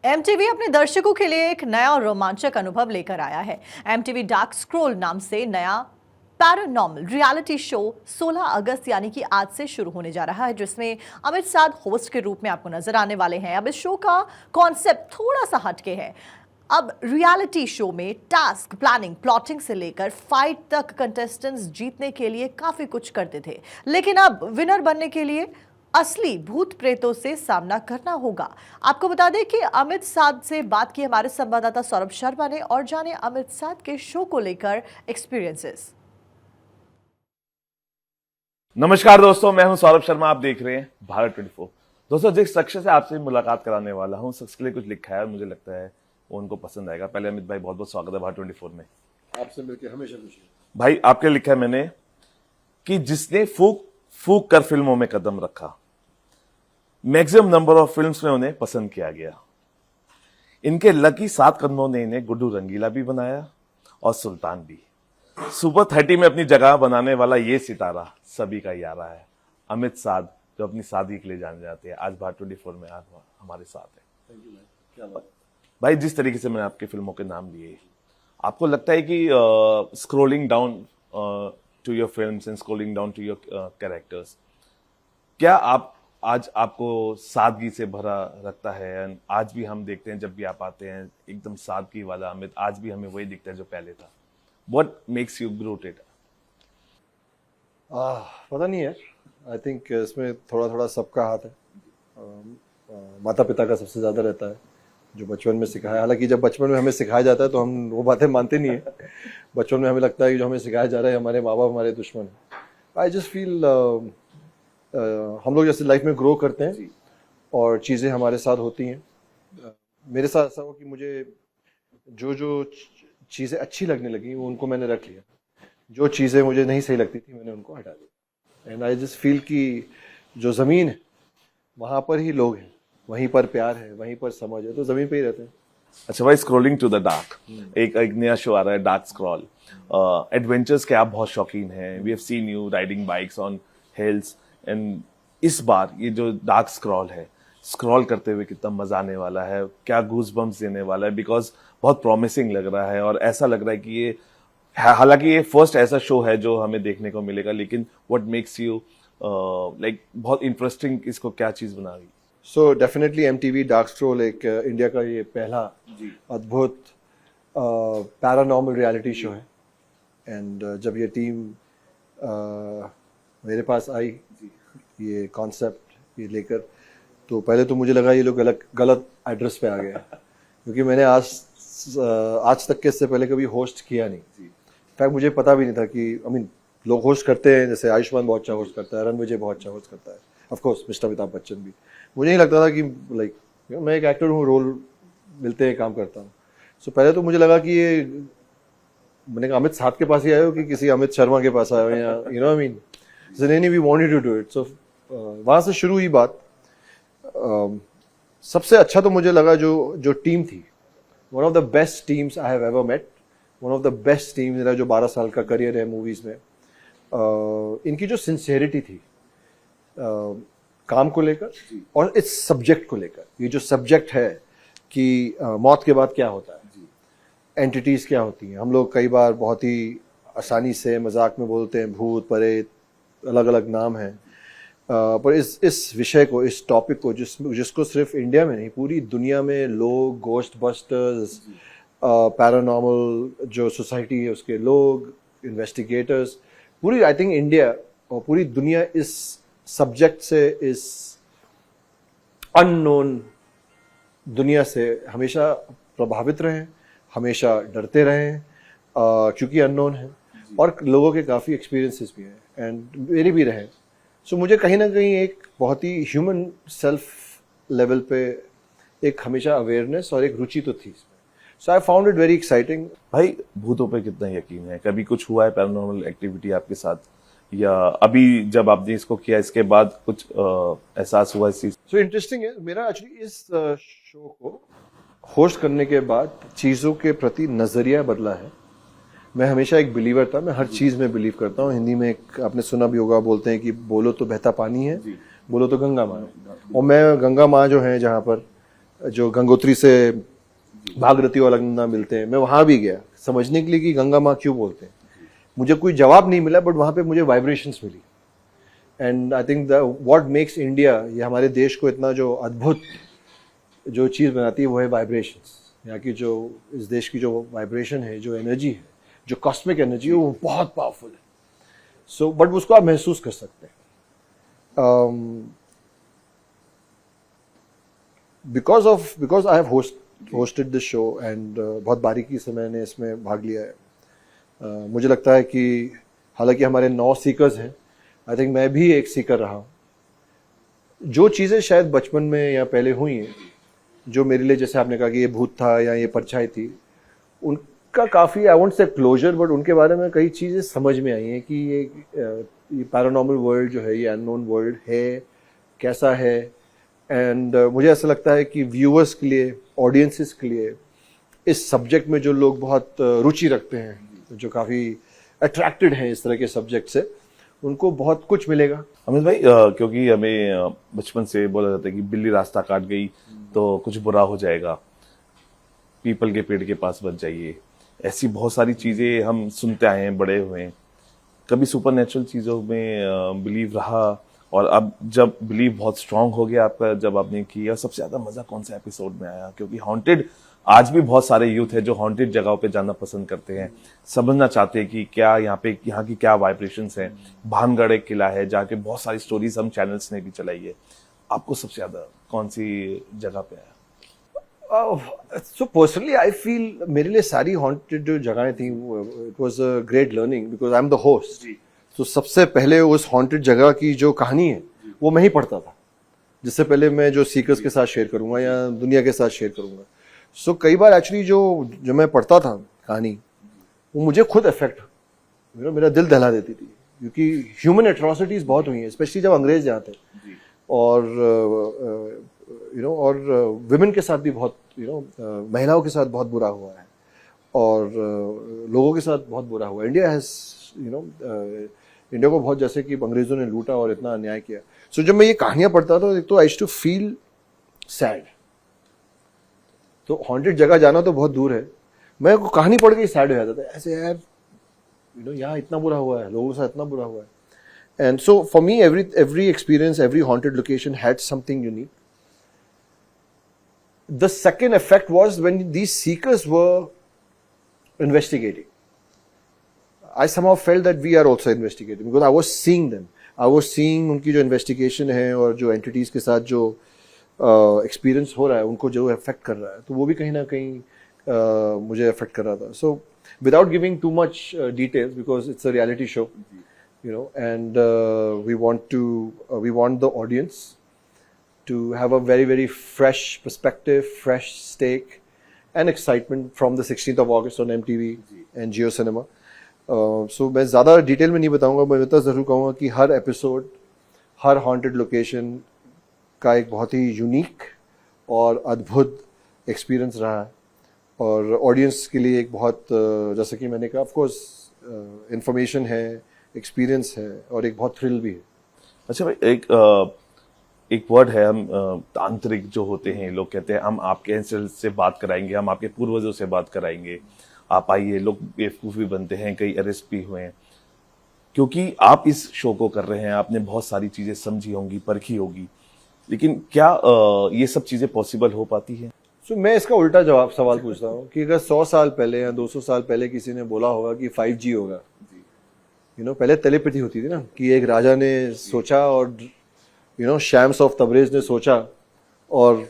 MTV अपने दर्शकों के लिए एक नया और रोमांचक अनुभव लेकर आया है। एमटीवी डार्क स्क्रॉल नाम से नया पैरानॉर्मल रियलिटी शो 16 अगस्त यानी कि आज से शुरू होने जा रहा है, जिसमें अमित साध होस्ट के रूप में आपको नजर आने वाले हैं। अब इस शो का कॉन्सेप्ट थोड़ा सा हटके है। अब रियलिटी शो में टास्क, प्लानिंग, प्लॉटिंग से लेकर फाइट तक कंटेस्टेंट्स जीतने के लिए काफी कुछ करते थे, लेकिन अब विनर बनने के लिए असली भूत प्रेतों से सामना करना होगा। आपको बता दें कि अमित साध से बात की हमारे संवाददाता सौरभ शर्मा ने, और जाने अमित साध के शो को लेकर एक्सपीरियंसेस। नमस्कार दोस्तों, मैं हूं सौरभ शर्मा। आप देख रहे हैं भारत 24। दोस्तों, जिस शख्स से आपसे मुलाकात कराने वाला हूं, शख्स के लिए कुछ लिखा है और मुझे लगता है वो उनको पसंद आएगा। पहले अमित भाई, बहुत बहुत स्वागत है भारत 24 में। आपसे मिलकर हमेशा खुशी है भाई। आपके लिखा है मैंने कि जिसने फूक फूक कर फिल्मों में कदम रखा, मैक्सिमम नंबर ऑफ फिल्म्स में उन्हें पसंद किया गया। इनके लकी 7 कदमों ने इन्हें गुड्डू रंगीला भी बनाया और सुल्तान भी। सुपर 30 में अपनी जगह बनाने वाला ये सितारा सभी का यारा है, अमित साध, जो अपनी शादी के लिए जाने जाते हैं। आज भारत 24 में आज हमारे साथ है। थैंक यू भाई, क्या बात। भाई, जिस तरीके से मैंने आपकी फिल्मों के नाम लिए, आपको लगता है कि scrolling down to your films and scrolling down to your characters, क्या आप आज आपको सादगी से भरा रखता है? एंड आज भी हम देखते हैं, जब भी आप आते हैं, एकदम सादगी वाला अमित आज भी हमें वही दिखता है जो पहले था। What makes you rooted? पता नहीं है। आई थिंक इसमें थोड़ा थोड़ा सबका हाथ है। माता पिता का सबसे ज़्यादा रहता है, जो बचपन में सिखाया। हालांकि जब बचपन में हमें सिखाया जाता है तो हम वो बातें मानते नहीं है। बचपन में हमें लगता है कि जो हमें सिखाया जा रहा है हमारे माँ बाप हमारे दुश्मन है। आई जस्ट फील हम लोग जैसे लाइफ में ग्रो करते हैं और चीज़ें हमारे साथ होती हैं। मेरे साथ ऐसा हो कि मुझे जो जो चीज़ें अच्छी लगने लगी वो उनको मैंने रख लिया, जो चीज़ें मुझे नहीं सही लगती थी मैंने उनको हटा दिया। एंड आई जस्ट फील कि जो ज़मीन है वहाँ पर ही लोग हैं, वहीं पर प्यार है, वहीं पर समझ है, तो ज़मीन पे ही रहते हैं। अच्छा भाई, स्क्रॉलिंग टू द डार्क, एक नया शो आ रहा है, डार्क स्क्रॉल। एडवेंचर्स के आप बहुत शौकीन हैं। We have seen you riding bikes on hills, and इस बार ये जो डार्क स्क्रॉल है, स्क्रॉल करते हुए कितना मजा आने वाला है, क्या गूज बम्स देने वाला है, बिकॉज बहुत प्रॉमिसिंग लग रहा है। और ऐसा लग रहा है कि ये, हालांकि ये फर्स्ट ऐसा शो है जो हमें देखने को मिलेगा, लेकिन व्हाट मेक्स यू लाइक बहुत इंटरेस्टिंग, इसको क्या चीज बना रही? So definitely MTV dark scroll एक इंडिया का ये पहला अद्भुत पैरानॉर्मल रियलिटी शो है। एंड जब ये टीम मेरे पास आई ये कॉन्सेप्ट ये लेकर, तो पहले तो मुझे लगा ये लोग गलत एड्रेस पे आ गया, क्योंकि मैंने आज तक के इससे पहले कभी होस्ट किया नहीं। इनफैक्ट मुझे पता भी नहीं था कि लोग होस्ट करते हैं, जैसे आयुष्मान बहुत अच्छा होस्ट करता है, रन विजय बहुत अच्छा होस्ट करता है, of course mister Amitabh Bachchan भी। मुझे नहीं लगता था कि लाइक मैं एक एक्टर हूँ, रोल मिलते हैं, काम करता हूँ। सो पहले तो मुझे लगा कि ये, मैंने कहा अमित साध के पास ही आए हो कि किसी अमित शर्मा के पास आए हो, या यू नो आई मीन नहीं, we wanted to do it. So वहाँ से शुरू हुई बात। सबसे अच्छा तो मुझे लगा जो टीम थी, one of the best teams I have ever met, one of the best team. मेरा जो 12 साल का करियर है मूवीज में, इनकी जो सिंसियरिटी थी काम को लेकर और इस सब्जेक्ट को लेकर। ये जो सब्जेक्ट है कि मौत के बाद क्या होता है, एंटिटीज क्या होती हैं, हम लोग कई बार बहुत ही आसानी से मजाक में बोलते हैं भूत प्रेत, अलग अलग नाम हैं। पर इस विषय को, इस टॉपिक को, जिसको सिर्फ इंडिया में नहीं पूरी दुनिया में लोग, गोस्ट बस्टर्स, पैरानॉर्मल जो सोसाइटी है उसके लोग, इन्वेस्टिगेटर्स, पूरी आई थिंक इंडिया और पूरी दुनिया इस सब्जेक्ट से, इस अननोन दुनिया से हमेशा प्रभावित रहे, हमेशा डरते रहे, क्योंकि अननोन है और लोगों के काफ़ी एक्सपीरियंसेस भी हैं एंड मेरे भी रहे। सो मुझे कहीं ना कहीं एक बहुत ही ह्यूमन सेल्फ लेवल पे एक हमेशा अवेयरनेस और एक रुचि तो थी इसमें। So I found it very exciting. भाई, भूतों पे कितना यकीन है? कभी कुछ हुआ है पैरानॉर्मल एक्टिविटी आपके साथ, या अभी जब आपने इसको किया इसके बाद कुछ एहसास हुआ इस चीज? सो इंटरेस्टिंग है, मेरा एक्चुअली इस शो को होस्ट करने के बाद चीज़ों के प्रति नज़रिया बदला है। मैं हमेशा एक बिलीवर था, मैं हर चीज़ में बिलीव करता हूँ। हिंदी में एक आपने सुना भी होगा, बोलते हैं कि बोलो तो बहता पानी है, बोलो तो गंगा माँ है। और मैं गंगा माँ जो है, जहाँ पर जो गंगोत्री से भागीरथी और अलकनंदा मिलते हैं, मैं वहाँ भी गया समझने के लिए कि गंगा माँ क्यों बोलते हैं। मुझे कोई जवाब नहीं मिला, बट वहाँ पे मुझे वाइब्रेशंस मिली। And I think what makes India, ये हमारे देश को इतना जो अद्भुत जो चीज़ बनाती है वो है वाइब्रेशंस। यहाँ की जो इस देश की जो वाइब्रेशन है, जो एनर्जी है, जो कॉस्मिक एनर्जी है, वो बहुत पावरफुल है। सो बट उसको आप महसूस कर सकते हैं। Because I have hosted this show and बहुत बारीकी से मैंने इसमें भाग लिया है। मुझे लगता है कि हालांकि हमारे 9 सीकर्स हैं, आई थिंक मैं भी एक सीकर रहा हूँ। जो चीज़ें शायद बचपन में या पहले हुई हैं, जो मेरे लिए, जैसे आपने कहा कि ये भूत था या ये परछाई थी, उनका काफ़ी, I won't say closer, but उनके बारे में कई चीज़ें समझ में आई हैं कि ये पैरानॉर्मल वर्ल्ड जो है, ये अननोन वर्ल्ड है, कैसा है। एंड मुझे ऐसा लगता है कि व्यूअर्स के लिए, ऑडियंसेस के लिए, इस सब्जेक्ट में जो लोग बहुत रुचि रखते हैं, जो काफ़ी अट्रैक्टेड हैं इस तरह के सब्जेक्ट से, उनको बहुत कुछ मिलेगा। अमित भाई, क्योंकि हमें बचपन से बोला जाता है कि बिल्ली रास्ता काट गई तो कुछ बुरा हो जाएगा, पीपल के पेड़ के पास बच जाइए, ऐसी बहुत सारी चीजें हम सुनते आए हैं, बड़े हुए हैं। कभी सुपरनेचुरल चीजों में बिलीव रहा, और अब जब बिलीव बहुत स्ट्रांग हो गया आपका, जब आपने किया, सबसे ज्यादा मजा कौन सा एपिसोड में आया? क्योंकि हॉन्टेड, आज भी बहुत सारे यूथ है जो हॉन्टेड जगहों पे जाना पसंद करते हैं, समझना चाहते हैं कि क्या यहाँ की क्या वाइब्रेशंस हैं। भानगढ़ एक किला है जहाँ के बहुत सारी स्टोरीज हम चैनल्स ने भी चलाई है। आपको सबसे ज्यादा कौन सी जगह पे आया? सो पर्सनली आई फील मेरे लिए सारी हॉन्टेड जो जगहें थी, it was a great learning because I am the host. तो सबसे पहले उस हॉन्टेड जगह की जो कहानी है वो मैं ही पढ़ता था, जिससे पहले मैं जो सीकर्स के साथ शेयर करूंगा या दुनिया के साथ शेयर करूंगा। सो कई बार एक्चुअली जो मैं पढ़ता था कहानी, वो मुझे खुद इफेक्ट, मेरा दिल दहला देती थी, क्योंकि ह्यूमन एट्रोसिटीज बहुत हुई हैं, स्पेशली जब अंग्रेज यहाँ थे, और और विमेन के साथ भी बहुत, महिलाओं के साथ बहुत बुरा हुआ है, और लोगों के साथ बहुत बुरा हुआ। इंडिया हैज इंडिया को बहुत, जैसे कि अंग्रेजों ने लूटा और इतना अन्याय किया। सो जब मैं ये कहानियां पढ़ता था तो I used to feel sad. तो हॉन्टेड जगह जाना तो बहुत दूर है, मैं कहानी पढ़ के ही सैड हो जाता था, ऐसे यार यहाँ इतना बुरा हुआ है, लोगों के साथ इतना बुरा हुआ है। And so for me every experience, every haunted location had something unique. The second effect was when these seekers were investigating. I somehow felt that we are also investigating because I was seeing them. I was seeing उनकी जो investigation है और जो entities के साथ जो experience हो रहा है, उनको जो इफेक्ट कर रहा है, तो वो भी कहीं ना कहीं मुझे इफेक्ट कर रहा था। So without giving too much details, because it's a reality show, and we want the audience to have a very, very fresh perspective, fresh take and excitement from the 16th of August on MTV and Jio Cinema. So मैं ज़्यादा detail में नहीं बताऊंगा, मैं इतना ज़रूर कहूँगा कि हर एपिसोड, हर हॉन्टेड लोकेशन का एक बहुत ही यूनिक और अद्भुत एक्सपीरियंस रहा है, और ऑडियंस के लिए एक बहुत, जैसे कि मैंने कहा, ऑफ कोर्स इंफॉर्मेशन है, एक्सपीरियंस है, और एक बहुत थ्रिल भी है। अच्छा भाई, एक वर्ड है, हम तांत्रिक जो होते हैं, लोग कहते हैं हम आपके एंसेस्टर्स से बात कराएंगे, हम आपके पूर्वजों से बात कराएंगे, आप आइए। लोग बेवकूफ़ भी बनते हैं, कई अरेस्ट भी हुए हैं। क्योंकि आप इस शो को कर रहे हैं, आपने बहुत सारी चीजें समझी होंगी, परखी होगी, लेकिन क्या ये सब चीजें पॉसिबल हो पाती है? सो मैं इसका उल्टा सवाल पूछता हूँ कि अगर 100 साल पहले या 200 साल पहले किसी ने बोला होगा कि 5G होगा, पहले टेलीपैथी होती थी ना, कि एक राजा ने सोचा और शैम्स ऑफ तबरेज ने सोचा और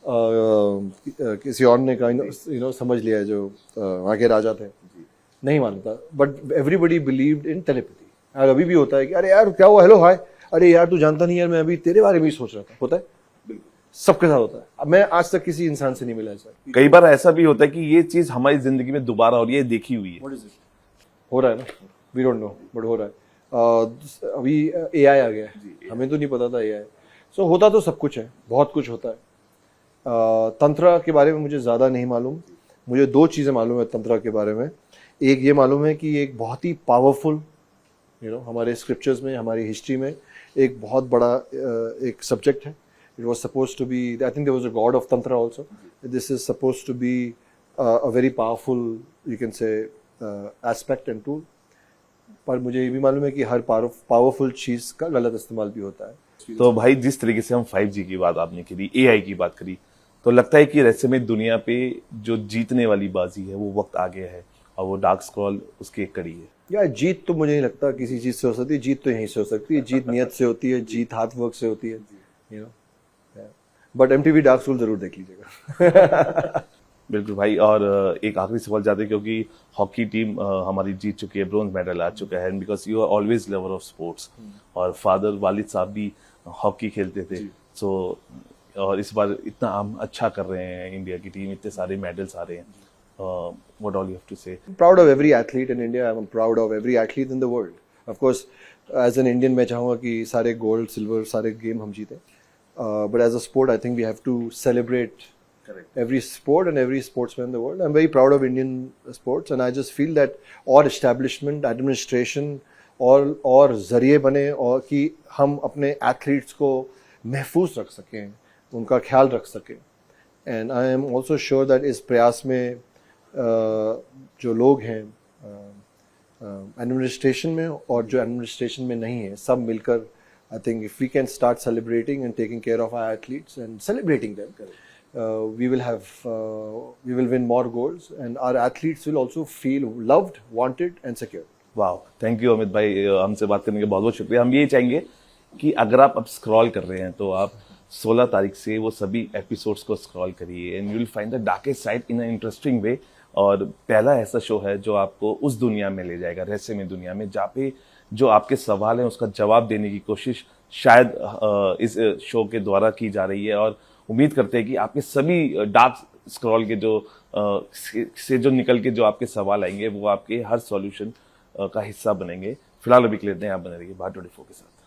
किसी और ने कहा, समझ लिया, जो वहाँ के राजा थे, नहीं मानता, but everybody believed in telepathy. और अभी भी होता है कि अरे यार क्या हुआ, हेलो हाय, अरे यार तू जानता नहीं यार, मैं अभी तेरे बारे में ही सोच रहा था। होता है, सबके साथ होता है। अब मैं आज तक किसी इंसान से नहीं मिला ऐसा। कई बार ऐसा भी होता है कि ये चीज हमारी जिंदगी में दोबारा और ये देखी हुई है, हो रहा है ना, वी डोंट नो, बट हो रहा है। अभी AI आ गया है, हमें तो नहीं पता था AI। सो होता तो सब कुछ है, बहुत कुछ होता है। तंत्र के बारे में मुझे ज़्यादा नहीं मालूम, मुझे 2 चीज़ें मालूम है तंत्र के बारे में। एक ये मालूम है कि ये एक बहुत ही पावरफुल, हमारे स्क्रिप्चर्स में, हमारी हिस्ट्री में एक बहुत बड़ा एक सब्जेक्ट है, It was supposed to be, I think there was a god of Tantra also. This is supposed to be a very powerful, you can say, aspect and tool. पर मुझे ये भी मालूम है कि हर पावरफुल चीज का गलत इस्तेमाल भी होता है. तो भाई जिस तरीके से हम 5G की बात आपने करी, AI की बात करी, तो लगता है कि रहस्यमय दुनिया पे जो जीतने वाली बाजी है वो वक्त आ गया है और वो डार्क स्क्रॉल उसकी एक कड़ी है. यार जीत तो मुझे नहीं लगता किसी चीज से हो सकती है. जीत तो यहीं से हो सकती है. जीत नियत से होती है, जीत हार्ड वर्क से होती है, you know. But MTV dark scroll जरूर देख लीजिएगा. बिल्कुल भाई. और एक आखिरी सवाल जाते हैं क्योंकि हॉकी टीम हमारी जीत चुकी है, ब्रोंज मेडल आ चुका है, because you are always lover of sports. और फादर वालिद साहब भी हॉकी खेलते थे. सो और इस बार इतना हम अच्छा कर रहे हैं, इंडिया की टीम, इतने सारे मेडल्स आ रहे हैं. What all you have to say? I'm proud of every athlete in India. I'm proud of every athlete in the world. Of course, as an Indian, मैं चाहूँगा कि सारे gold, silver, सारे game हम जीते. But as a sport, I think we have to celebrate every sport and every sportsman in the world. I'm very proud of Indian sports, and I just feel that और establishment, administration और जरिए बने और कि हम अपने athletes को महफूज रख सकें, उनका ख्याल रख सकें. And I am also sure that इस प्रयास में जो लोग हैं एडमिनिस्ट्रेशन में और जो एडमिनिस्ट्रेशन में नहीं है, सब मिलकर I think if we can start celebrating and taking care of our athletes and celebrating them, we will win more goals and our athletes will also feel loved, wanted and secure. वाह, thank you Amit भाई, हमसे बात करने के बहुत बहुत शुक्रिया. हम ये चाहेंगे कि अगर आप अब स्क्रॉल कर रहे हैं तो आप 16 तारीख से वो सभी एपिसोड्स को स्क्रॉल करिए and you will find the darkest side in a interesting way. और पहला ऐसा शो है जो आपको उस दुनिया में ले जाएगा, रहस्यमय दुनिया में, जहाँ पे जो आपके सवाल हैं उसका जवाब देने की कोशिश शायद इस शो के द्वारा की जा रही है. और उम्मीद करते हैं कि आपके सभी डार्क स्क्रॉल के जो से जो निकल के जो आपके सवाल आएंगे वो आपके हर सॉल्यूशन का हिस्सा बनेंगे. फिलहाल अभी के लिए इतने आप बने रहिए भारत 24 के साथ.